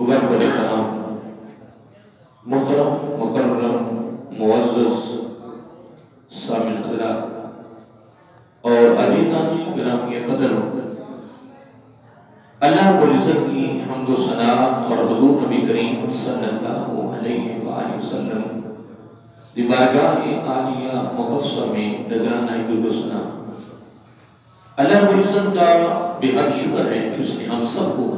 بڑے کرام محترم مکرم معزز سامعین حضرات اور عزیزان گرامی قدر، اللہ رب العزت کی حمد و ثنا اور حضور نبی کریم صلی اللہ علیہ وآلہ وسلم دی بارگاہ عالیہ مقدسہ میں نذرانہ درود و ثنا۔ اللہ رب العزت کا بے حد شکر ہے کہ اس نے ہم سب کو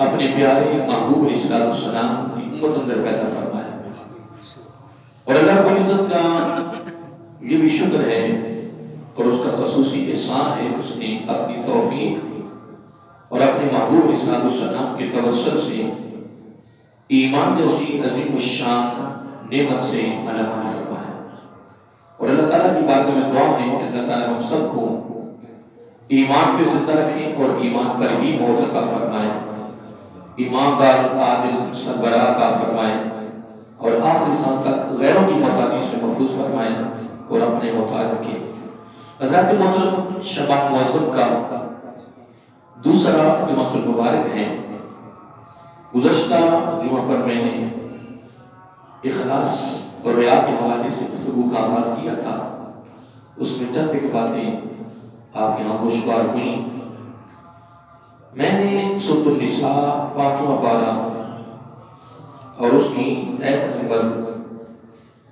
اپنے پیارے محبوب علیہ السلام کی امت اندر پیدا فرمایا، اور اللہ رب العزت کا یہ بھی شکر ہے اور اس کا خصوصی احسان ہے کہ اس نے اپنی توفیق اور اپنے محبوب علیہ السلام کے توسل سے ایمان جیسی عظیم الشان نعمت سے مالا فرمایا۔ اور اللہ تعالیٰ کی بارگاہ میں دعا ہے کہ اللہ تعالیٰ ہم سب کو ایمان پہ زندہ رکھیں اور ایمان پر ہی موت عطا فرمائے، ایماندار عادل سربراہ عطا فرمائے، اور آخری سال تک غیروں کی محتاجی سے محفوظ فرمائے اور اپنے محتاج رکھے۔ حضرات محترم، شبان معظم کا دوسرا جمعہ المبارک ہے۔ گزشتہ جمعہ پر میں نے اخلاص اور ریا کے حوالے سے گفتگو کا آغاز کیا تھا، اس میں چند ایک باتیں آپ یہاں خوشگوار ہوئی۔ میں نے سورۃ النساء 5واں پارہ اور اس کی آیت نمبر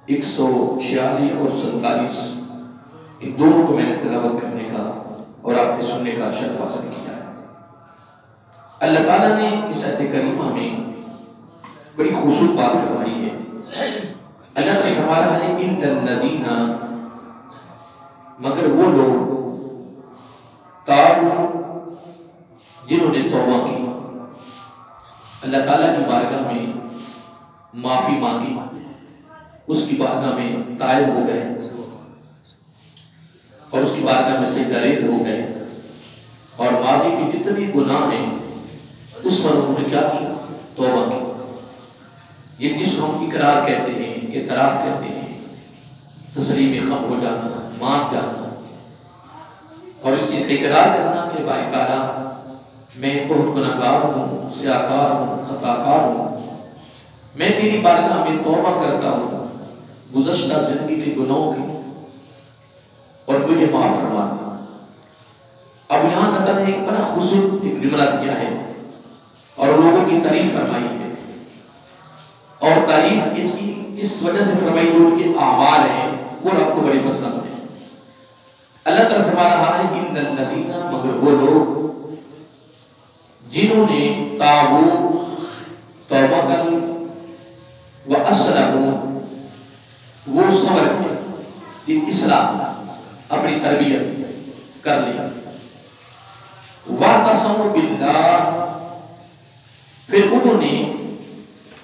146 اور 47 ان دونوں کو میں نے تلاوت کرنے کا اور آپ کے سننے کا شرف حاصل کیا ہے۔ اللہ تعالیٰ نے اس آیت کریمہ میں بڑی خوبصورت بات فرمائی ہے۔ اللہ نے فرمایا ہے ان الذین، مگر وہ لوگ تابوا، جنہوں نے توبہ کی، اللہ تعالیٰ کی بارگاہ میں معافی مانگی، اس کی بارگاہ میں تائب ہو گئے اور اس کی بارگاہ میں سجدہ ریز ہو گئے، اور ماضی کے جتنے گناہ ہیں اس پر انہوں نے کیا کیا؟ توبہ کی۔ یہ جس کو ہم اقرار کہتے ہیں، اعتراف کہتے ہیں، تسلیم خم ہو جانا، مان جانا، اور اس چیز کا اقرار کرنا کہ باری تعالیٰ میں بہت گناہگار ہوں، سیاہکار ہوں، خطاکار ہوں، میں تیری بارگاہ میں توبہ کرتا ہوں گزشتہ زندگی کے گناہوں کی، اور مجھے معاف فرما دے۔ اب یہاں اللہ نے ایک بڑا خوبصورت ایک جملہ کیا ہے اور لوگوں کی تعریف فرمائی ہے، اور تعریف اس وجہ سے فرمائی جو ان کے اعمال ہیں وہ رب کو بڑی پسند ہے۔ اللہ تعالیٰ فرما رہا ہے ان الذین، مگر وہ لوگ جنہوں نے تابوا، توبہ کر، واصلحوا، وہ صبر کیا، اصلاح اپنی تربیت کر لیا، واعتصموا باللہ، پھر انہوں نے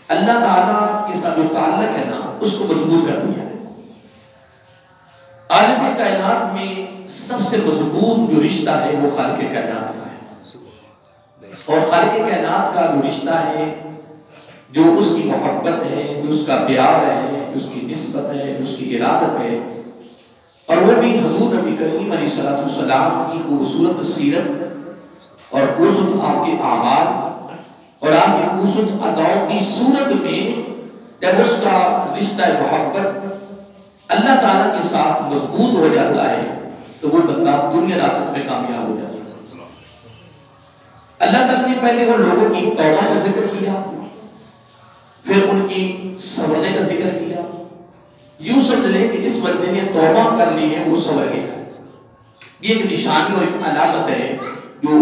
اللہ تعالیٰ کے ساتھ جو تعلق ہے نا اس کو مضبوط کر دیا۔ عالم کائنات میں سب سے مضبوط جو رشتہ ہے وہ خالق کائنات کا ہے، اور خالق کائنات کا جو رشتہ ہے، جو اس کی محبت ہے، جو اس کا پیار ہے، جو اس کی نسبت ہے، جو اس کی ارادت ہے، اور وہ بھی حضور نبی کریم علیہ السلام کی خوبصورت سیرت اور خوبصورت آپ کے اعمال اور آپ کی خوبصورت اداؤں کی صورت میں جب اس کا رشتہ محبت اللہ تعالیٰ کے ساتھ مضبوط ہو جاتا ہے تو وہ بندہ دنیا آخرت میں کامیاب ہو جاتا ہے۔ اللہ تعالیٰ نے پہلے وہ لوگوں کی توبہ کا ذکر کیا، پھر ان کی صبرنے کا ذکر کیا۔ یوں سمجھ لیں کہ جس بندے نے توبہ کر لی ہے وہ صبر گیا۔ یہ ایک نشانی اور ایک علامت ہے جو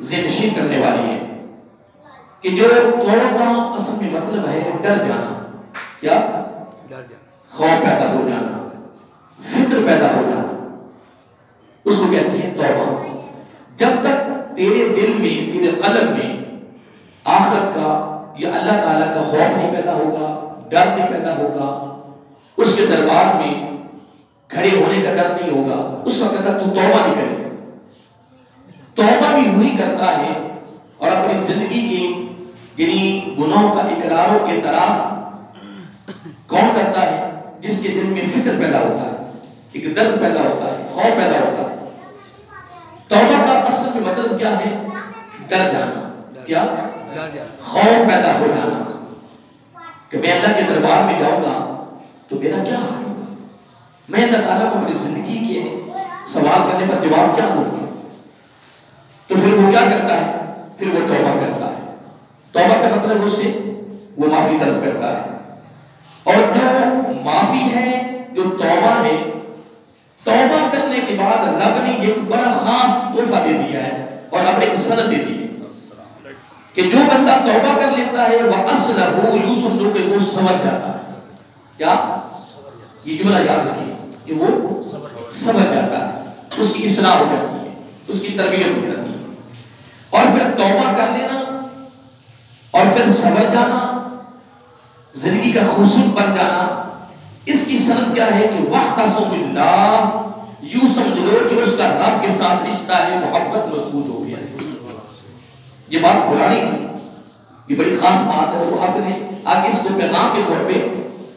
ذہن نشین کرنے والی ہے کہ جو توبہ کا اصل میں مطلب ہے ڈر جانا۔ کیا؟ ڈر جانا، خوف پیدا ہو جانا، فکر پیدا ہو جانا، اس کو کہتے ہیں توبہ۔ جب تک تیرے دل میں، تیرے قلب میں آخرت کا یا اللہ تعالیٰ کا خوف نہیں پیدا ہوگا، ڈر نہیں پیدا ہوگا، اس کے دربار میں کھڑے ہونے کا ڈر نہیں ہوگا، اس وقت تک تو توبہ نہیں کرے گا۔ توبہ بھی وہی کرتا ہے اور اپنی زندگی کے یعنی گناہوں کا اقرار و اعتراف کون کرتا ہے؟ جس کے دل میں فکر پیدا ہوتا ہے، ایک درد پیدا ہوتا ہے، خوف پیدا ہوتا ہے۔ توبہ کا اصل میں مطلب کیا ہے؟ ڈر جانا۔ کیا؟ خوف پیدا ہو جانا کہ میں اللہ کے دربار میں جاؤں گا تو میرا کیا حال ہوگا، میں اللہ تعالیٰ کو اپنی زندگی کے سوال کرنے پر جواب کیا دوں گا۔ تو پھر وہ کیا کرتا ہے، پھر وہ توبہ کرتا ہے۔ توبہ کا مطلب اس سے وہ معافی طلب کرتا ہے، اور جو معافی ہے، جو توبہ ہے، توبہ کرنے کے بعد رب نے ایک بڑا خاص تحفہ دے دیا ہے اور رب نے ایک سند دے دی ہے کہ جو بندہ توبہ کر لیتا ہے وہ اصلہ یوں سمجھو کہ وہ سمجھ جاتا ہے۔ کیا یہ جملہ یاد رکھیے کہ وہ سمجھ جاتا ہے، اس کی اصلاح ہو جاتی ہے، اس کی تربیت ہو جاتی ہے، اور پھر توبہ کر لینا اور پھر سمجھ جانا، زندگی کا خصوص بن جانا، اس کی سند کیا ہے کہ وَاعْتَصِمُوا بِاللَّهِ، یوں سمجھ لو کہ اس کا رب کے ساتھ رشتہ ہے، محبت مضبوط ہو گیا ہے۔ یہ بات بلانی نہیں، یہ بڑی خاص بات ہے، وہ آپ نے آگے اس کو پیغام کے طور پہ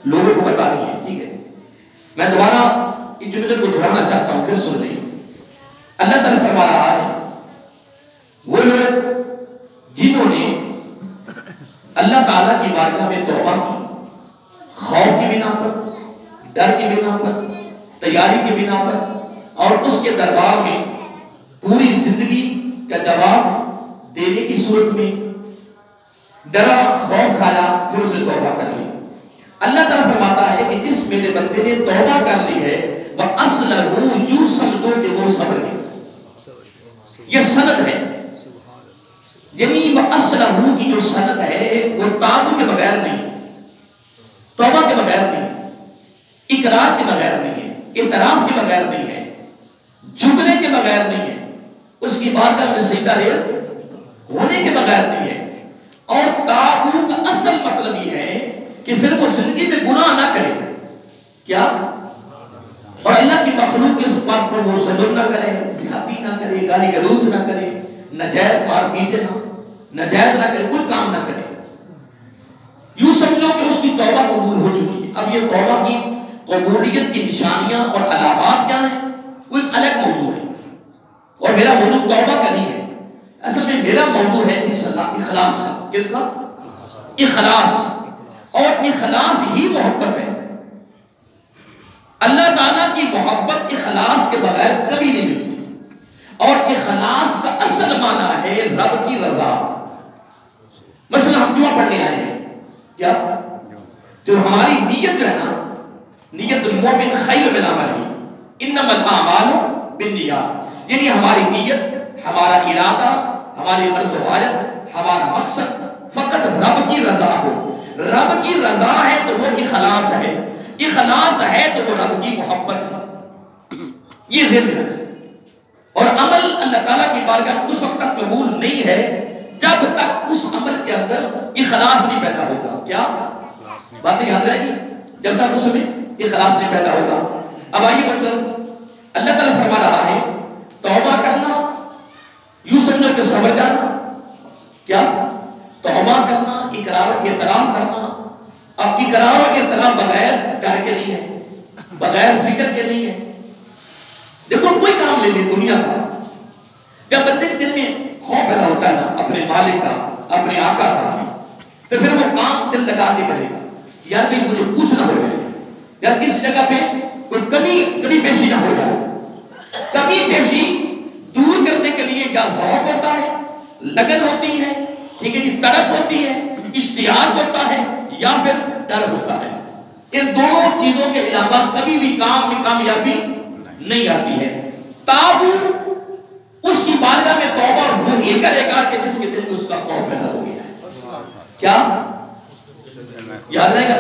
لوگوں کو بتانی ہے، ٹھیک ہے۔ میں دوبارہ اس جملے کو دہرانا چاہتا ہوں، پھر سن لیں۔ اللہ تعالیٰ فرما رہا ہے وہ لوگ جنہوں نے اللہ تعالیٰ کی بارگاہ میں توبہ کی، خوف کی بنا پر، ڈر کی بنا پر، تیاری کی بنا پر، اور اس کے دربار میں پوری زندگی کا جواب دینے کی صورت میں ڈرا، خوف کھایا، پھر اس نے توبہ کر لی۔ اللہ تعالیٰ فرماتا ہے کہ جس میرے بندے نے توبہ کر لی ہے وَأَصْلَهُ، یوں سمجھو کہ وہ صبر کیا۔ یہ سند ہے، یعنی وَأَصْلَهُ کی جو سند ہے وہ تابو کے بغیر نہیں، توبہ کے بغیر نہیں، اقرار کے بغیر نہیں ہے، اعتراف کے بغیر نہیں ہے، جھکنے کے بغیر نہیں ہے، اس کی بارگاہ میں سجدہ ریز ہونے کے بغیر نہیں ہے۔ اور تابو کا اصل مطلب یہ ہے کہ پھر وہ زندگی میں گناہ نہ کرے، کیا، اور اللہ کی مخلوق کے بات پر وہ ظلم نہ کرے، زیادتی نہ کرے، گالی گلوچ نہ کرے، ناجائز مار پیٹے نہ، ناجائز نہ کرے، کوئی کام نہ کرے۔ یوں سمجھو کہ اس کی توبہ قبول ہو چکی ہے۔ اب یہ توبہ کی قبولیت کی نشانیاں اور علامات کیا ہیں، کوئی الگ موضوع ہے، اور میرا موضوع توبہ کا نہیں ہے، اصل میں میرا موضوع ہے اخلاص کا۔ کس کا؟ اخلاص، اور اخلاص ہی محبت ہے۔ اللہ تعالیٰ کی محبت اخلاص کے بغیر کبھی نہیں ملتی، اور اخلاص کا اصل معنی ہے رب کی رضا۔ مثلا ہم جمعہ پڑھنے آئے ہیں، کیا جو ہماری نیت ہے نا، نیت المومن خیر من عملہ، انما الاعمال بالنیات، یعنی ہماری نیت، ہمارا ارادہ، ہماری غرض و غایت، ہمارا مقصد فقط رب کی رضا ہو۔ رب کی رضا ہے تو وہ اخلاص ہے، اخلاص ہے تو وہ رب کی محبت ہے۔ یہ ذہن میں رکھیں۔ اور عمل اللہ تعالیٰ کی بارگاہ اس وقت تک قبول نہیں ہے جب تک اس عمل کے اندر اخلاص نہیں پیدا ہوتا۔ کیا باتیں یاد رہے گی؟ جب تک اس میں اخلاص نہیں پیدا ہوتا۔ اب آئیے مطلب اللہ تعالیٰ فرما رہا ہے توبہ کرنا، یوں سمجھو کہ سمجھ جانا، کیا توبہ کرنا، اقرار اعتراف کرنا۔ اب اقرار اور اعتراف بغیر ڈر کے نہیں ہے، بغیر فکر کے نہیں ہے۔ دیکھو کوئی کام لے لیں دنیا کا، جب بندے کے دل میں خوف پیدا ہوتا ہے نا اپنے مالک کا، اپنے آقا کا، تو پھر وہ کام دل لگا کے کرے گا، یار کہ مجھے پوچھنا ہو جائے، یا کس جگہ پہ کوئی کمی پیشی نہ ہو جائے۔ کمی پیشی دور کرنے کے لیے کیا ذوق ہوتا ہے، لگن ہوتی ہے، ٹھیک ہے جی، تڑپ ہوتی ہے، اشتیاق ہوتا ہے، یا پھر ڈر ہوتا ہے۔ ان دونوں چیزوں کے علاوہ کبھی بھی کام میں کامیابی نہیں آتی ہے۔ تابو اس کی بارگاہ میں توبہ وہ ہی کرے گا کہ جس کے دل میں اس کا خوف پیدا ہو گیا ہے۔ کیا یاد رہے گا؟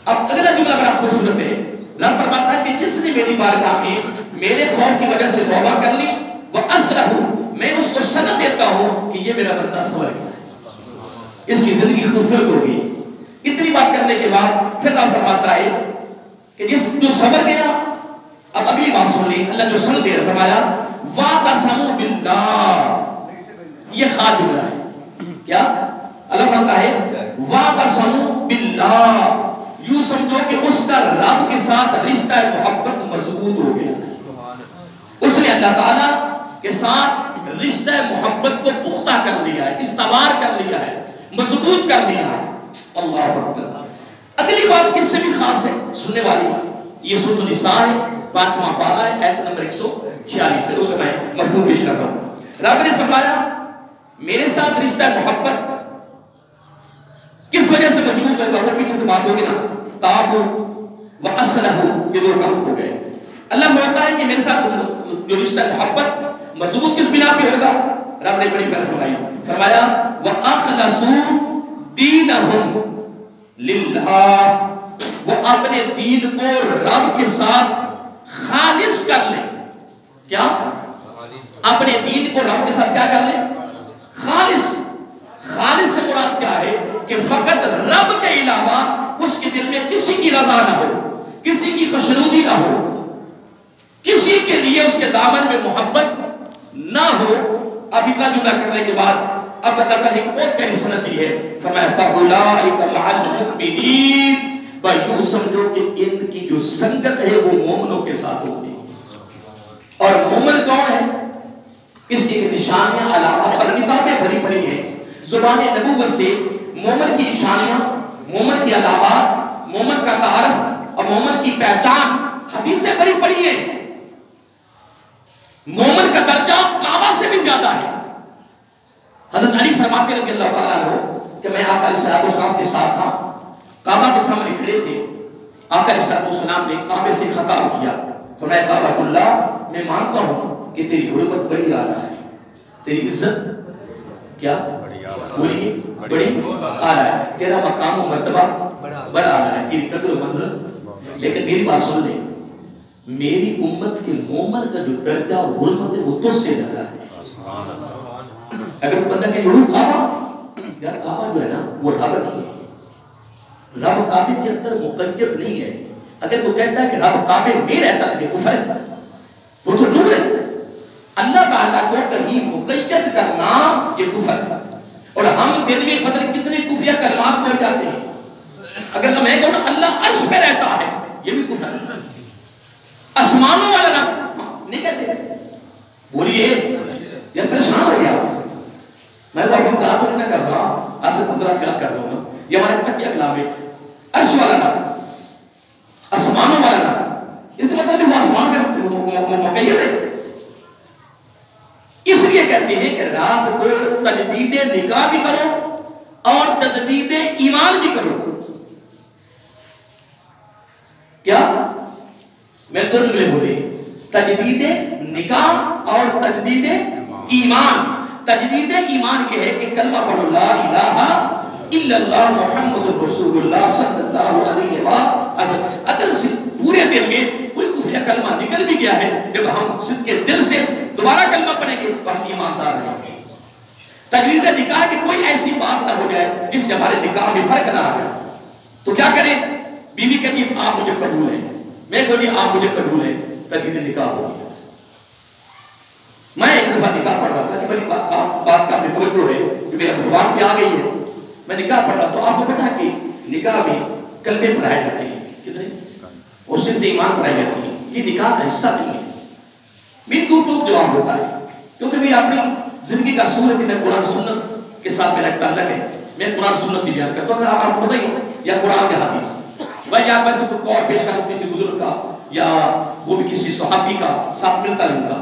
اب اگلا جملہ بڑا خوبصورت ہے، رب فرماتا ہے کہ جس نے میری بارگاہ میں میرے خوف کی وجہ سے توبہ کر لی وہ اصلہ، میں اس کو سند دیتا ہوں کہ یہ میرا بندہ سنور گیا ہے، اس کی زندگی خوبصورت ہوگی۔ اتنی بات کرنے کے بعد پھر اللہ فرماتا ہے کہ جو سنور گیا، اب اگلی بات سن لی، اللہ جو سند دے فرمایا وَاعْتَصِمُوا بِاللَّهِ، یہ خاص جملہ ہے۔ کیا اللہ فرماتا ہے وَاعْتَصِمُوا بِاللَّهِ، یوں سمجھو کہ اس کا رب کے ساتھ رشتہ محبت مضبوط ہو گیا، اس نے اللہ تعالیٰ کے ساتھ رشتہ محبت کو پختہ کر لیا ہے، استوار کر لیا ہے، مضبوط کر لیا ہے۔ اللہ اکبر۔ اگلی بات اس سے بھی خاص ہے سننے والی، یہ سورۃ النساء ہے، 5واں پارہ ہے، آیت نمبر 146 ہے، اس کا میں مفہوم پیش کر رہا ہوں۔ رب نے فرمایا میرے ساتھ رشتہ محبت کس وجہ سے مضبوط ہوگا؟ وہ پیچھے تو بات ہوگی نا، تابو و اصلحو، یہ دو کام ہو گئے۔ اللہ فرماتا ہے کہ میرے ساتھ جو رشتہ محبت مضبوط کس بنا پہ ہوگا؟ رب نے بڑی بات فرمائی، فرمایا وَأَخْلَصُوا دِينَهُمْ لِلَّهِ، وہ اپنے دین کو رب کے ساتھ خالص کر لیں۔ کیا؟ اپنے دین کو رب کے ساتھ کیا کر لیں؟ خالص۔ خالص سے مراد کیا ہے؟ کہ فقط رب کے علاوہ اس کے دل میں کسی کی رضا نہ ہو، کسی کی خوشنودی نہ ہو، کسی کے لیے اس کے دامن میں محبت نہ ہو۔ اب اتنا جملہ کرنے کے بعد اب اللہ تعالیٰ نے ایک بہت بڑی سنت دی ہے، فرمایا فَأُولَٰئِكَ مَعَ الْمُؤْمِنِينَ، بھائی یوں سمجھو کہ ان کی جو سنگت ہے وہ مومنوں کے ساتھ ہوگی۔ اور مومن کون ہے؟ اس کی نشانیاں علامات اور کتابیں بھری پڑی ہیں زبان نبوت سے، مومن کی نشانیاں، مومن کی علامات، مومن کا تعارف اور مومن کی پہچان حدیثیں بھری پڑی ہیں۔ مومن کا درجہ کعبہ سے بھی زیادہ ہے۔ حضرت علی فرماتے رضی اللہ تعالیٰ عنہ کہ میں آقا علیہ السلام کے ساتھ تھا، کعبہ کے سامنے کھڑے تھے، آقا علیہ السلام نے کعبے سے خطاب کیا، فرمایا کعبۃ اللہ، میں مانتا ہوں کہ تیری حرمت بڑی اعلیٰ ہے، تیری عزت کیا بولیے بڑی اعلیٰ ہے، تیرا مقام و مرتبہ بڑا اعلیٰ ہے، تیری قدر و منزلت، لیکن میری بات سن لیں، میری امت کے مومن کا جو درجہ اور حرمت ہے وہ تجھ سے زیادہ ہے۔ اگر کوئی بندہ کہ یہی کعبہ، یار کعبہ جو ہے نا وہ رب نہیں ہے، رب کعبے کے اندر مقید نہیں ہے۔ اگر کوئی کہتا ہے کہ رب کعبے میں رہتا ہے کہ کفر ہے، وہ تو نور ہے۔ اللہ تعالیٰ کو کہیں مقید کرنا یہ کفر ہے، اور ہم دن میں پتہ کتنے کفریہ کلمات پڑھ جاتے ہیں۔ اگر میں کہوں اللہ عرش پہ رہتا ہے، یہ بھی کفر ہے۔ آسمانوں والا رب نہیں کہتے، بولیے یہ پریشان ہو گیا۔ میں تو اپنی رات نہ کر رہا ہوں، آج سے 15 خیال کر رہا ہوں، یہ ہمارے تک کیا کلام ہے، عرش والا رب، آسمانوں والا رب، اس کا مطلب وہ آسمان میں مقید ہے۔ اس لیے کہتے ہیں کہ رات کو تجدید نکاح بھی کرو اور تجدید ایمان بھی کرو۔ کیا؟ میں دو جملے بولے، تجدید نکاح اور تجدید ایمان۔ تجدید ایمان یہ ہے کہ کلمہ پڑھو لا الہ الا اللہ محمد رسول اللہ صلی اللہ علیہ وسلم۔ اگر پورے دل میں کوئی کفر یا کلمہ نکل بھی گیا ہے، جب ہم صدق کے دل سے دوبارہ کلمہ پڑھیں گے تو ہم ایماندار رہیں گے۔ تجدید نکاح کہ کوئی ایسی بات نہ ہو جائے جس سے ہمارے نکاح میں فرق نہ آ جائے، تو کیا کریں؟ بیوی کہتی آپ مجھے قبول ہیں، میں بولی آپ مجھے قبول ہیں، تجدید نکاح ہو گیا۔ میں ایک دفعہ نکاح پڑھ رہا تھا کہ بڑی بات کا اپنی توجہ ہے کہ میرے زبان پہ آ گئی ہے، میں نکاح پڑھ رہا تو آپ کو پتا کہ نکاح میں کلمے پڑھائے جاتے ہیں، کتنے؟ اور صرف ایمان پڑھائی جاتی ہے، یہ نکاح کا حصہ نہیں ہے۔ میری دور دور جواب ہوتا ہے کیونکہ میری اپنی زندگی کا اصول ہے کہ میں قرآن سنت کے ساتھ میرا تعلق ہے، میں قرآن سنت ہی بیان کرتا ہوں۔ اگر آپ کو بتائیے یا قرآن یا حدیث، بھائی یا ویسے کوئی قول پیش کروں کسی بزرگ کا یا وہ بھی کسی صحابی کا ساتھ ملتا جلتا،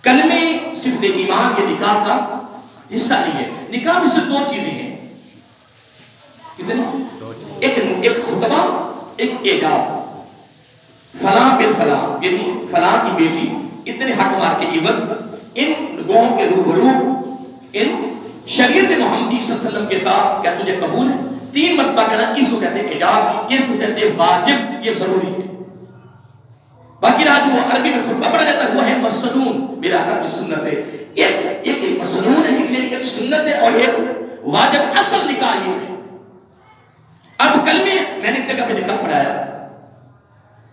کلمے صرف ایمان یہ نکاح کا حصہ نہیں ہے۔ نکاح میں صرف دو چیزیں ہیں، کتنی؟ ایک خطبہ، ایک ایجاب۔ فلاں بن فلاں یعنی فلاں کی بیٹی اتنے حق مار کے عوض ان لوگوں کے روبرو ان شریعت محمدی صلی اللہ علیہ وسلم کے تحت کیا تجھے قبول ہے؟ 3 مرتبہ کہنا، اس کو کہتے ہیں ایجاب، یہ کو کہتے ہیں واجب، یہ ضروری ہے۔ باقی رہا جو عربی میں خطبہ پڑھا جاتا ہے وہ ہے مسنون، میرا آقا کی سنت ہے۔ ایک مسنون ہے، ایک سنت ہے اور ایک واجب۔ اصل نکاح یہ ہے۔ اب کلمے میں نے ایک جگہ پہ نکاح پڑھایا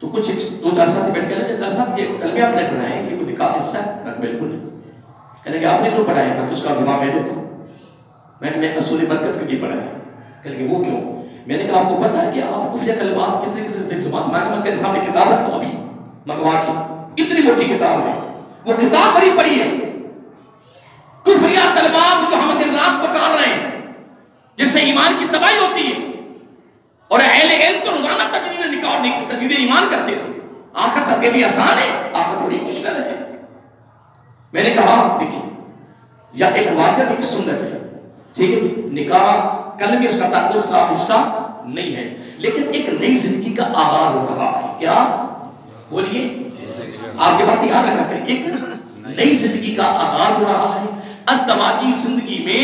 تو کچھ 2-4 ساتھی بیٹھ کے لگے کہ صاحب یہ کلمے آپ نے پڑھائے ہیں، یہ کوئی نکاح کا حصہ ہے؟ میں بالکل نہیں۔ کہنے کہ آپ نے کیوں پڑھائے؟ میں اس کا گواہ میں دیتا ہوں، میں نے اصول برکت کے لیے پڑھایا۔ کہنے کہ وہ کیوں؟ میں نے کہا آپ کو پتا ہے کہ آپ کفر کلمات کتنے زبان میں تیرے سامنے کتاب رکھتا ہوں ابھی مگوا کی، اتنی موٹی کتاب ہے، وہ کتاب بھری پڑی ہے، جس سے ایمان کی تباہی ہوتی ہے. اور اہل علم تو روزانہ تجدید نکاح اور تجدید ایمان کرتے تھے. آخرت کے لیے آسان ہے، آخرت بڑی مشکل ہے. میں نے کہا دیکھیں، یا ایک واجب ایک سنت ہے، ٹھیک ہے، نکاح کل میں اس کا تعلق کا حصہ نہیں ہے، لیکن ایک نئی زندگی کا آغاز ہو رہا ہے. کیا بولیے؟ آپ کے بات یاد رکھا کریں، ایک نئی زندگی کا آغاز ہو رہا ہے. ازدواجی زندگی میں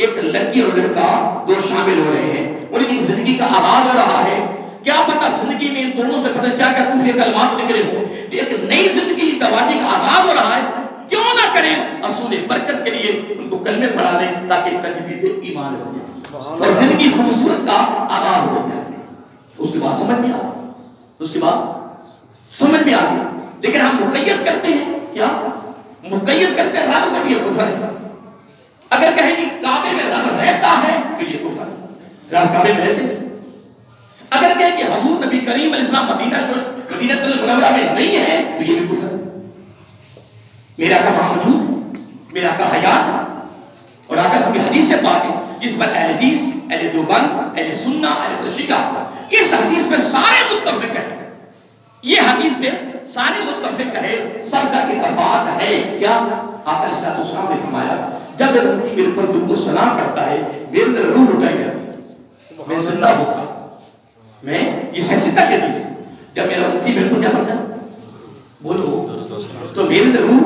ایک لڑکی اور لڑکا دو شامل ہو رہے ہیں، ان کی زندگی کا آغاز ہو رہا ہے. کیا پتا زندگی میں ان دونوں سے پتہ کیا کیا کفر کلمات نکلے ہوں. ایک نئی زندگی ازدواجی کا آغاز ہو رہا ہے، کیوں نہ کریں اصول برکت کے لیے ان کو کلمے پڑھا دیں تاکہ تجدید ایمان ہو جائے اور زندگی خوبصورت کا آغاز ہو جائے. اس کے بعد سمجھ میں آ گیا، اس کے بعد سمجھ میں آ گیا. لیکن ہم مقید کرتے ہیں، کیا مقید کرتے ہیں رب کو بھی یہ کفر ہے. اگر کہیں کہ کعبے میں رب رہتا ہے تو یہ کفر ہے، رب کعبے میں رہتے ہیں. اگر کہیں کہ حضور نبی کریم علیہ السلام مدینہ المنورہ میں نہیں ہے تو یہ بھی کفر ہے. میرا آقا وہاں موجود ہے، میرا آقا حیات ہے، اور آقا سب حدیث سے پاک ہے جس پر اہل حدیث، اہل دیوبند، اہل سنہ، اہل تشیعہ اس حدیث پہ سارے متفق ہیں. یہ حدیث پہ سارے متفق ہے، سب کا اتفاق ہے. کیا آقا علیہ السلام نے فرمایا جب میرا امتی میرے پر درود و سلام کرتا ہے میرے اندر روح لٹائی جاتی ہے، میں زندہ ہوتا، میں یہ سہستا کی حدیث ہے. جب میرا امتی میرے پر کیا کرتا ہے بولو تو میرے اندر روح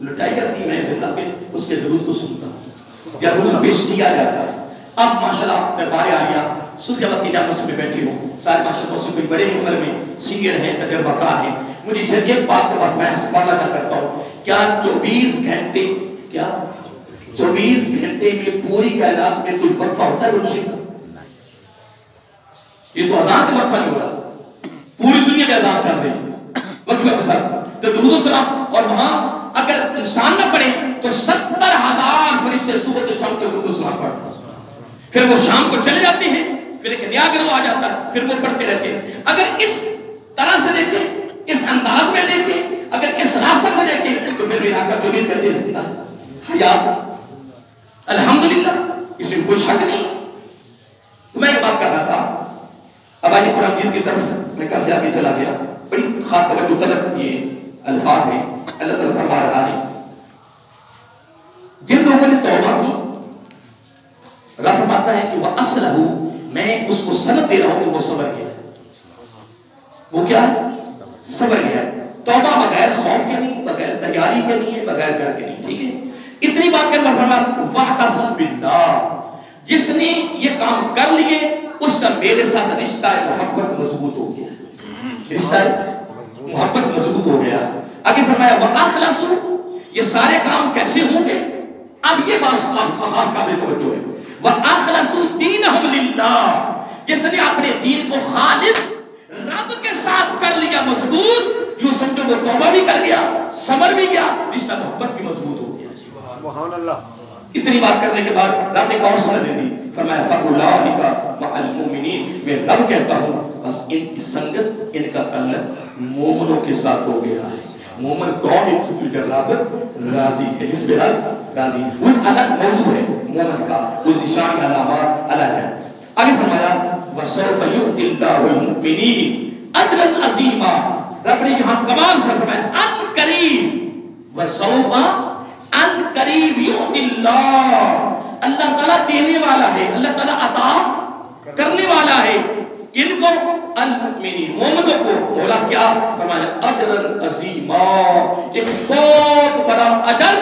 لٹائی جاتی ہے، میں زندہ پہ اس کے درود کو سنتا ہوں یا روح پیش کیا جاتا ہے. اب ماشاءاللہ دربار عالیہ صوفیہ وقت کی مسجد میں بیٹھے ہوں، سارے ماشاءاللہ مسجد میں بڑے عمر میں سینئر ہیں، تجربہ کار ہیں. مجھے صرف ایک بات کے بعد میں سوال کرتا ہوں، کیا 24 گھنٹے کیا 24 گھنٹے میں پوری کائنات میں کوئی وقفہ ہوتا ہے روشنی کا؟ یہ تو اذان کا وقفہ نہیں ہو رہا، پوری دنیا میں اذان چل رہی ہے وقفہ کے ساتھ. تو درود و سلام، اور وہاں اگر انسان نہ پڑھے تو 70,000 فرشتے صبح سے شام کو درود و سلام پڑھتے ہیں. پھر وہ شام کو چلے جاتے ہیں، پھر ایک نیا گروہ آ جاتا ہے، پھر وہ پڑھتے رہتے ہیں. اگر اس طرح سے دیکھیں، اس انداز میں دیکھیں، اگر اس راستہ سے دیکھیں تو پھر میرا آقا جو بھی کہتے ہیں زندہ حیات الحمدللہ، اس میں کوئی شک نہیں. تو میں ایک بات کر رہا تھا، اب آئیے قرآن مجید کی طرف میں کافی آگے چلا گیا. بڑی خاص توجہ طلب یہ الفاظ ہیں. اللہ تعالیٰ فرما رہا ہے جن لوگوں نے توبہ کی، رب فرماتا ہے کہ وہ اصلہ، میں اس کو سند دے رہا ہوں کہ وہ صبر کیا ہے. وہ کیا ہے؟ صبر کیا ہے. توبہ بغیر خوف کے نہیں، بغیر تیاری کے نہیں ہے، بغیر ڈر کے نہیں. ٹھیک ہے، اتنی بات کر فرمایا واعتصم باللہ، جس نے یہ کام کر لیے اس کا میرے ساتھ رشتہ محبت مضبوط ہو گیا. رشتہ محبت مضبوط ہو گیا. آگے فرمایا وَأَخْلَصُوا، یہ سارے کام کیسے ہوں گے؟ اب یہ بات خاص قابل توجہ ہے. وَأَخْلَصُوا دِينَهُمْ لِلَّهِ، جس نے اپنے دین کو خالص رب کے ساتھ کر لیا مضبوط، یوں سمجھو وہ توبہ بھی کر گیا، صبر بھی گیا، رشتہ محبت بھی مضبوط ہو گیا. سبحان اللہ. اتنی بات کرنے کے بعد رب نے ایک اور سند دے دی، فرمایا فَأُولَٰئِكَ مَعَ الْمُؤْمِنِينَ، میں رب کہتا ہوں بس ان کی سنگت، ان کا تعلق مومنوں کے ساتھ ہو گیا ہے. مومن کون ہے؟ اس پر رب راضی ہے، اس پہ رب راضی ہے. وہ ایک الگ موضوع ہے مومن کا، وہ نشان علامات الگ ہے. آگے فرمایا وَسَوْفَ يُؤْتِ اللَّهُ الْمُؤْمِنِينَ أَجْرًا عَظِيمًا، رب نے یہاں کمال سے فرمایا ان قریب، وَسَوْفَ ان قریب یؤتی اللہ، اللہ تعالیٰ دینے والا ہے، اللہ تعالیٰ عطا کرنے والا ہے. ان کو المؤمنین، مومنوں کو بولا کیا؟ فرمایا اجرا عظیما، ایک بہت بڑا اجر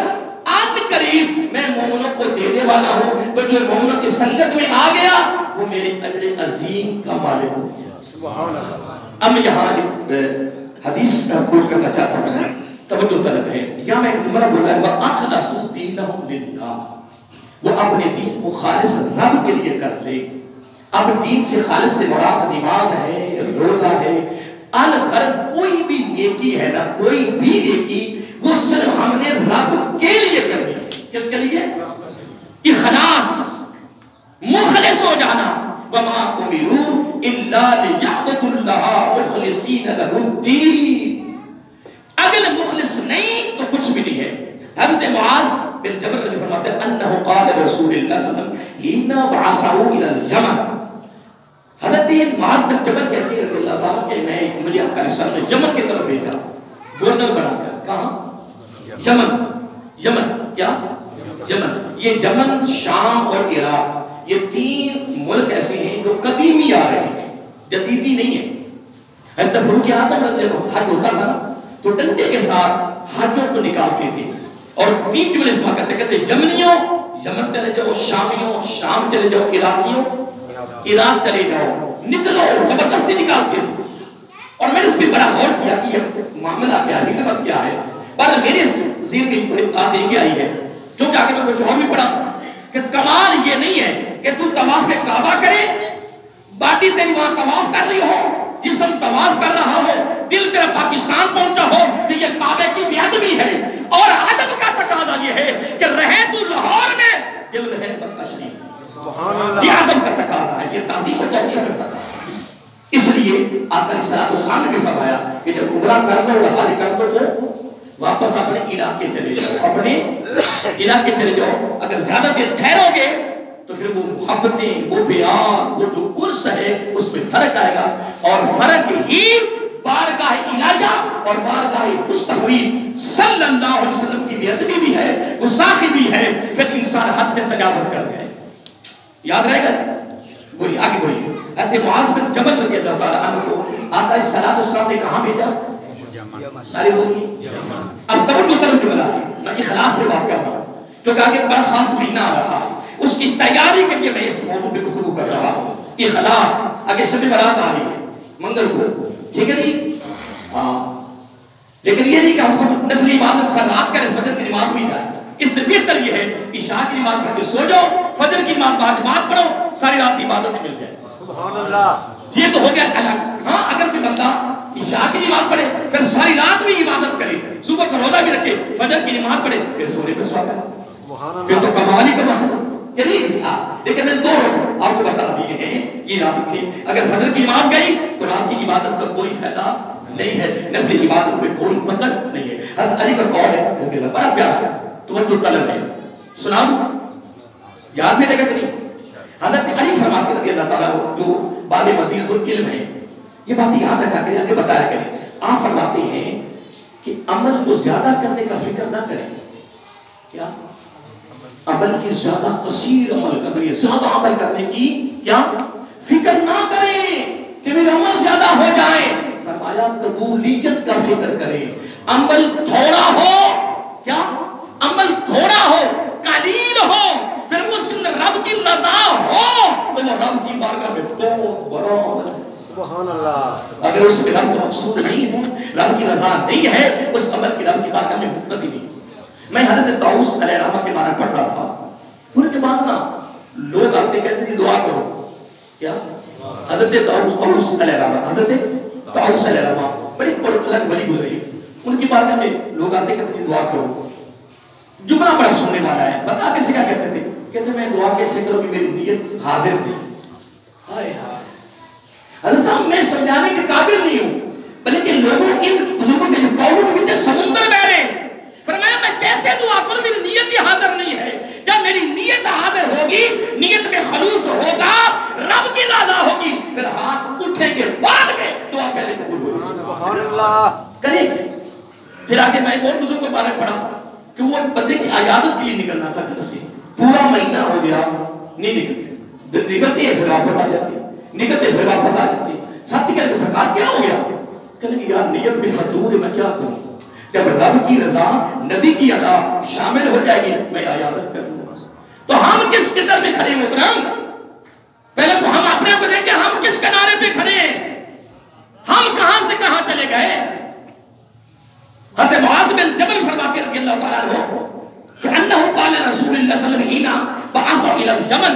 ان قریب میں مومنوں کو دینے والا ہوں. تو جو مومنوں کی سنگت میں آ گیا وہ میرے اجر عظیم کا مالک ہو گیا. سبحان اللہ. اب میں یہاں ایک حدیث میں کوٹ کرنا چاہتا ہوں، توجہ طلب ہے. یا میں جملہ بولا ہے وَأَخْلَصُوا دِينَهُمْ لِلَّهِ، وہ اپنے دین کو خالص رب کے لیے کر لے. اب دین سے خالص سے مراد نماز ہے، روزہ ہے، الغرض کوئی بھی نیکی ہے نا، کوئی بھی نیکی وہ صرف ہم نے رب کے لیے کرنی ہے. کس کے لیے؟ اخلاص، مخلص ہو جانا. وَمَا أُمِرُوا إِلَّا لِيَعْبُدُوا اللَّهَ مُخْلِصِينَ لَهُ الدِّينَ. اگر مخلص نہیں تو کچھ بھی نہیں ہے. حضرت معاذ بن جبل رضی فرماتے ہیں انہو قال رسول اللہ صلی اللہ علیہ وسلم ہینا بعثہو الی الیمن. حضرت معاذ بن جبل کہتے ہیں رضی اللہ تعالیٰ کہ میں مجھے آقا علیہ السلام نے یمن کی طرف بھیجا گورنر بنا کر. کہاں؟ یمن. یمن کیا؟ یمن. یہ یمن، شام اور عراق یہ تین ملک ایسے ہیں جو قدیمی آ رہے ہیں، جدیدی نہیں ہے. حضرت فاروق اعظم رضی اللہ عنہ حج ہوتا تھا نا تو ڈنڈے کے ساتھ حاجیوں کو نکالتے تھے اور تین جملے استعمال کرتے کہتے یمنیوں یمن چلے جاؤ، شامیوں شام چلے جاؤ، عراقیوں عراق چلے جاؤ، نکلو، زبردستی نکالتے تھے. اور میں نے اس پہ بڑا غور کیا کہ یہ معاملہ کیا ہے، حکمت کیا ہے. پر میرے ذہن میں بات ایک آئی ہے کیونکہ آگے میں کچھ اور بھی پڑھا کہ کمال یہ نہیں ہے کہ تو طواف کعبہ کرے، باڈی تیری وہاں طواف کر رہی ہو، جسم طواف کر رہا ہو، دل تیرا پاکستان پہنچا ہو، کہ یہ کعبے کی بے ادبی ہے. اور ادب کا تقاضا یہ ہے کہ رہے تو لاہور میں، دل رہے مکہ شریف. یہ ادب کا تقاضا ہے، یہ تعظیم و توقیر کا تقاضا ہے. اس لیے آقا علیہ السلام نے بھی فرمایا کہ جب عمرہ کر لو اور حج کر لو تو واپس اپنے علاقے چلے جاؤ، اپنے علاقے چلے جاؤ. اگر زیادہ دیر ٹھہرو گے تو پھر وہ محبتیں، وہ بیان، وہ جو قرص ہے اس میں فرق آئے گا. اور فرق ہی بارگاہ الہیہ اور بارگاہ مصطفی صلی اللہ علیہ وسلم کی بے ادبی بھی ہے، گستاخی بھی ہے. پھر انسان حد سے تجاوز کر گئے. یاد رہے گا؟ بولیے آگے بولیے. حضرت معاذ بن جبل رضی اللہ تعالیٰ عنہ کو آقا علیہ السلام نے کہاں بھیجا؟ سارے بولیے. اب توجہ طرف جملہ ہے، میں اخلاص پہ بات کر رہا ہوں کیونکہ آگے بڑا خاص مہینہ آ رہا ہے، اس کی تیاری کے لیے میں اس موضوع پہ گفتگو کر رہا ہوں. اخلاص. آگے شب برات آ رہی ہے منگل کو، ٹھیک ہے جی؟ ہاں. لیکن یہ نہیں کہ ہم سب نفلی عبادت رات کریں، فجر کی نماز بھی جائیں. اس سے بہتر یہ ہے عشاء کی نماز پڑھ کے سو جاؤ، فجر کی نماز بعد نماز پڑھو، ساری رات کی عبادت مل جائے. سبحان اللہ. یہ تو ہو گیا الگ. ہاں اگر کوئی بندہ عشاء کی نماز پڑھے پھر ساری رات بھی عبادت کرے، صبح کا روزہ بھی رکھے، فجر کی نماز پڑھے، پھر سونے پہ سو گئے، پھر تو کمال ہی کمال. لیکن میں دو آپ کو بتا دیے ہیں یہ یاد رکھیں. اگر فجر کی نماز گئی تو رات کی عبادت کا کوئی فائدہ نہیں ہے، نفلی عبادت میں کوئی مطلب نہیں ہے. حضرت علی کا قول ہے بڑا پیارا ہے، توجہ طلب ہے، سنا دوں؟ یاد میں لے گا کہ نہیں؟ حضرت علی فرماتے رضی اللہ تعالیٰ جو باب مدینہ العلم ہے، یہ باتیں یاد رکھا کریں، آگے بتایا کریں. آپ فرماتے ہیں کہ عمل کو زیادہ کرنے کا فکر نہ کریں. کیا؟ عمل کی زیادہ کثیر عمل کرنے، زیادہ عمل کرنے کی کیا فکر نہ کریں کہ میرا عمل زیادہ ہو جائے. فرمایا قبولیت کا فکر کریں. عمل تھوڑا ہو، کیا عمل تھوڑا ہو، قلیل ہو، پھر اس کے رب کی رضا ہو تو وہ رب کی بارگاہ میں بہت بڑا عمل ہے. سبحان اللہ. اگر اس میں رب کا مقصود نہیں ہے، رب کی رضا نہیں ہے، اس عمل کی رب کی بارگاہ میں وقت ہی نہیں. میں حضرت طاؤس علیہ السلام کے بارے میں پڑھ رہا تھا، پورے کے بعد نا لوگ آتے کہتے کہ دعا کرو. کیا؟ حضرت طاؤس علیہ السلام، حضرت طاؤس علیہ السلام بڑی الگ ولی گزری، ان کی بارگاہ میں لوگ آتے کہتے کہ دعا کرو. جملہ بڑا سننے والا ہے، بتا کیسے کیا کہتے تھے؟ کہتے میں دعا کیسے کروں کہ میری نیت حاضر نہیں. ہائے ہائے حضرت صاحب میں سمجھانے کے قابل نہیں ہوں، بلکہ لوگوں ان لوگوں کے جو قولوں کے پیچھے سمندر بہ رہے. فرمایا میں کیسے دعا کروں، میری نیت ہی حاضر نہیں ہے. جب میری نیت حاضر ہوگی، نیت میں خلوص ہوگا، رب کی رضا ہوگی، پھر ہاتھ اٹھنے کے بعد میں دعا پہلے قبول ہوگی. سبحان اللہ. کریں گے. پھر آگے میں ایک اور بزرگ کے بارے میں پڑھا کہ وہ بندے کی عیادت کے لیے نکلنا تھا گھر سے، پورا مہینہ ہو گیا نہیں نکلتی ہے، پھر واپس آ جاتی ہے، نکلتے پھر واپس آ جاتی ہے. ساتھی کہتے سرکار کیا ہو گیا؟ کہنے کہ یار نیت میں فتور ہے، میں کیا کروں؟ جب رب کی رضا نبی کی عطا شامل ہو جائے گی میں عیادت کروں گا. تو ہم کس قدر میں کھڑے محترم؟ پہلے تو ہم اپنے کو دیکھیں ہم کس کنارے پہ کھڑے ہیں، ہم کہاں سے کہاں چلے گئے. حضرت معاذ بن جبل فرماتے رضی اللہ تعالیٰ عنہ کہ انہو قال رسول اللہ صلی اللہ علیہ وسلم ہینا بعثوا الی الجمل،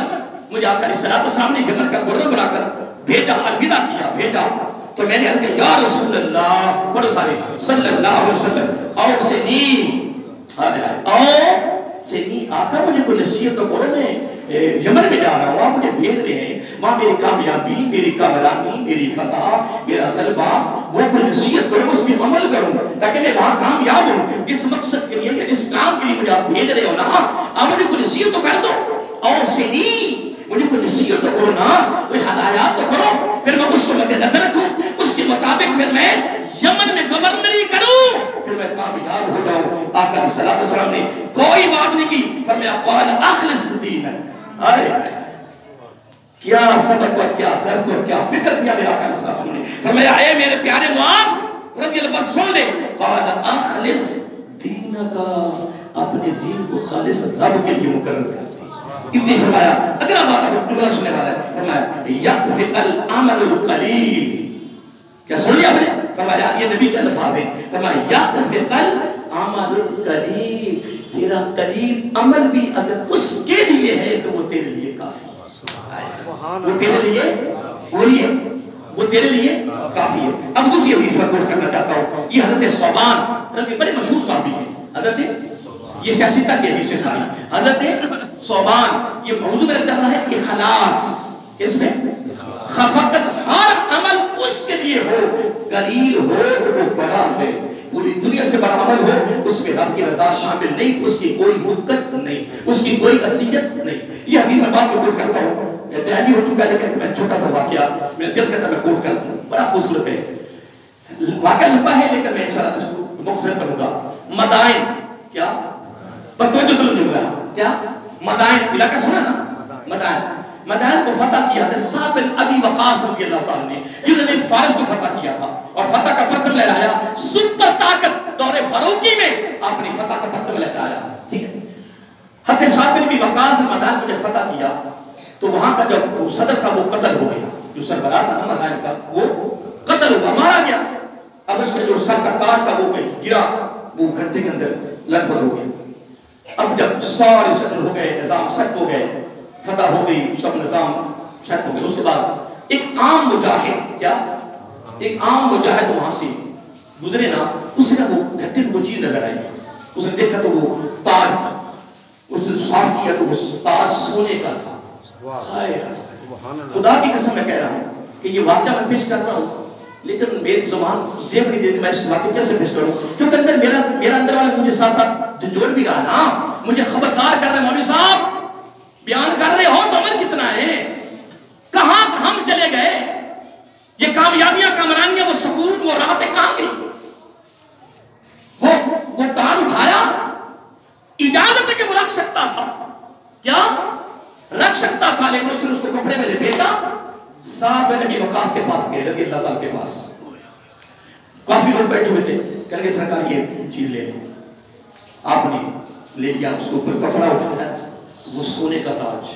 مجھے آقا علیہ السلام نے جمل کا گورنر بنا کر بھیجا، الوداع کیا، بھیجا. تو میں نے کہا کہ یا رسول اللہ بڑے سارے صلی اللہ علیہ وسلم اوصنی، او سینی آقا مجھے کوئی نصیحت تو کرو، میں یمن میں جا رہا ہوں، آپ مجھے بھیج رہے ہیں وہاں میری کامیابی، میری کامرانی، میری فتح، میرا غلبہ، وہ کوئی نصیحت کرو، اس میں عمل کروں تاکہ میں وہاں کامیاب ہوں جس مقصد کے لیے یا جس کام کے لیے مجھے آپ بھیج رہے ہو نا، آپ مجھے کوئی نصیحت تو کر دو، اور سینی مجھے کوئی نصیحت تو کرو نا، کوئی ہدایات تو کرو، پھر میں اس کو مد نظر رکھوں، اس کے مطابق پھر میں یمن میں گورنری کروں، پھر میں کامیاب ہو جاؤں۔ آقا علیہ الصلوۃ والسلام نے کوئی بات نہیں کی، فرمایا قال اخلص دینک، ارے کیا سبق اور کیا درس اور کیا فکر کیا میرے آقا علیہ الصلوۃ والسلام نے، فرمایا اے میرے پیارے معاذ رضی اللہ عنہ سن لے، قال اخلص دینک، اپنے دین کو خالص رب کے لیے مقرر کر، اتنی فرمایا۔ اگلا بات اب جملہ سننے والا ہے، فرمایا یکفق العمل القلیل، کیا سن لیا آپ نے؟ فرمایا یہ نبی کے الفاظ ہیں، فرمایا یکفق العمل القلیل، تیرا قلیل عمل بھی اگر اس کے لیے ہے تو وہ تیرے لیے کافی ہے، وہ تیرے لیے وہی ہے، وہ تیرے لیے کافی ہے۔ اب دوسری حدیث میں کوٹ کرنا چاہتا ہوں، یہ حضرت ثوبان، حضرت بڑے مشہور صحابی ہیں، حضرت یہ سیاستہ کی حدیث سے ساری، حضرت ثوبان، یہ موضوع میں چل رہا ہے اخلاص، کس میں؟ خفقت، ہر عمل اس کے لیے ہو، قلیل ہو تو وہ بڑا ہے، پوری دنیا سے بڑا عمل ہو، اس میں رب کی رضا شامل نہیں تو اس کی کوئی مدت نہیں، اس کی کوئی اذیت نہیں۔ یہ حدیث میں بات کو کوٹ کرتا ہوں، ٹائم بھی ہو چکا ہے لیکن میں چھوٹا سا واقعہ میرے دل کرتا میں کوٹ کرتا ہوں، بڑا خوبصورت ہے، واقعہ لمبا ہے لیکن میں انشاءاللہ اس کو مختصر کروں گا۔ مدائن، کیا توجہ تو نہیں ملا، کیا مدائن علاقہ سنا نا، مدائن کو فتح کیا تھا سعد بن ابی وقاص رضی اللہ تعالیٰ نے، جنہوں نے فارس کو فتح کیا تھا اور فتح کا پرچم لہرایا، سپر طاقت دور فاروقی میں آپ نے فتح کا پرچم لہرایا، ٹھیک ہے۔ حضرت سعد بن ابی وقاص مدائن کو جب فتح کیا تو وہاں کا جو صدر تھا وہ قتل ہو گیا، جو سربراہ تھا نا مدائن کا وہ قتل ہوا، مارا گیا۔ اب اس کا جو سر کا تاج تھا وہ گرا، وہ گھنٹے کے اندر لگ بھگ ہو گیا۔ اب جب سارے سیٹل ہو گئے، نظام سیٹ ہو گئے، فتح ہو گئی، سب نظام سیٹ ہو گئے، اس کے بعد ایک عام مجاہد، کیا ایک عام مجاہد وہاں سے گزرے نا، اس نے وہ گھنٹے میں وہ چیز نظر آئی، اس نے دیکھا تو وہ تاج تھا، اس نے صاف کیا تو وہ تاج سونے کا تھا۔ خدا کی قسم میں کہہ رہا ہوں کہ یہ واقعہ میں پیش کر رہا ہوں لیکن میری زبان زیب نہیں دے کہ میں اس واقعے کیسے پیش کروں، کیونکہ اندر میرا اندر والا مجھے ساتھ ساتھ جھنجھوڑ بھی رہا نا، مجھے خبردار کر رہے ہیں، مولوی صاحب بیان کر رہے ہو تو عمل کتنا ہے، کہاں ہم چلے گئے، یہ کامیابیاں، کامرانیاں، وہ سکون، وہ راحتیں کہاں گئی؟ وہ تاج اٹھایا، اجازت ہے کہ وہ رکھ سکتا تھا، کیا رکھ سکتا تھا، لیکن اس نے اس کو کپڑے میں لپیٹا، سعد بن ابی وقاص کے پاس گئے رضی اللہ تعالیٰ کے پاس، کافی لوگ بیٹھے ہوئے تھے، کہنے لگے سرکار یہ چیز لے لیں، آپ نے لے لیا، اس کو اوپر کپڑا اٹھایا، وہ سونے کا تاج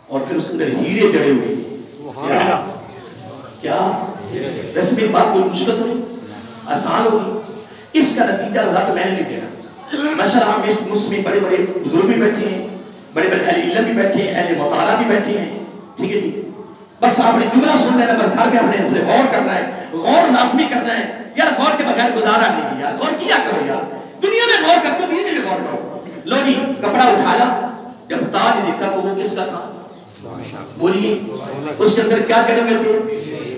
اور پھر اس کے اندر ہیرے جڑے ہوئے، کیا ویسے میری بات کوئی مشکل تو نہیں، آسان ہوگی، اس کا نتیجہ رضا تو میں نے نہیں دینا، ماشاءاللہ ہم مسلم بڑے بڑے بزرگ بھی بیٹھے ہیں، بڑے بڑے اہل علم بھی بیٹھے ہیں، اہل مطالعہ بھی بیٹھے ہیں، ٹھیک ہے جی، بس آپ نے جملہ سن لینا، بس گھر میں آپ نے غور کرنا ہے، غور لازمی کرنا ہے، یار غور کے بغیر گزارا نہیں، یار غور کیا کرو، یار دنیا میں غور کرتے ہو، دین میں بھی غور کرو۔ لو جی کپڑا اٹھایا، جب تاج دیکھا تو وہ کس کا تھا، بولیے اس کے اندر کیا کرے ہوئے تھے؟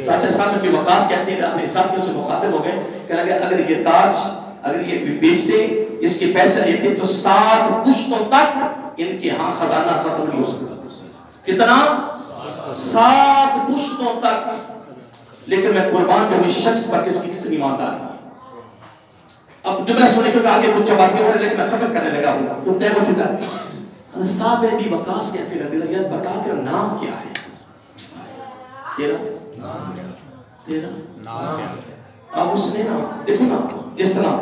حضرت سعد بن وقاص کہتے ہیں اپنے ساتھیوں سے مخاطب ہو گئے، کہنے لگے اگر یہ تاج اگر یہ بیچتے، اس کے پیسے لیتے تو 7 پشتوں تک ان کے ہاں خزانہ ختم نہیں ہو سکتا، کتنا؟ 7 پشتوں تک، لیکن میں قربان جو اس شخص پر کس کی کتنی ایمانداری۔ اب جملہ سننے کے آگے کچھ باتیں ہو رہے لیکن میں ختم کرنے لگا ہوں، تو ٹائم ہو چکا۔ صاحب بن ابی وقاص کہتے لگے یار بتا تیرا نام کیا ہے، تیرا نام کیا؟ اب اس نے نا دیکھو نا جس طرح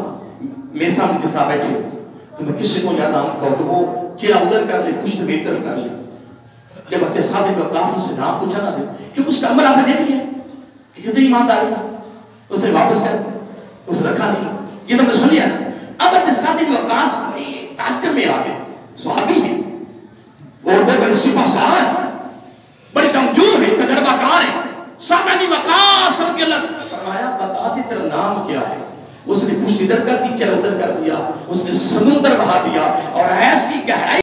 میرے سامنے جس طرح بیٹھے تو میں کسی کو یاد نام بتاؤں تو وہ چہرہ ادھر کر لے، پشت میری طرف کر لے، جب حضرت صاحب بن وقاص سے نام پوچھا نا کیونکہ اس کا عمل آپ نے دیکھ لیا کہ کتنی ایمانداری ہے، اس نے واپس کر اس نے رکھا نہیں، یہ تو میں سن لیا نا۔ اب حضرت صاحب بن وقاص تعجب میں آ گئے، صحابی ہیں اور وہ بڑے سپہ سالار بڑے جنگجو ہیں، تجربہ کار ہیں، صاحب بن وقاص رضی اللہ، فرمایا بتا سی تیرا نام کیا ہے؟ اس نے پشت ادھر کر دی، چلو ادھر کر دیا، اس نے سمندر بہا دیا اور ایسی گہرائی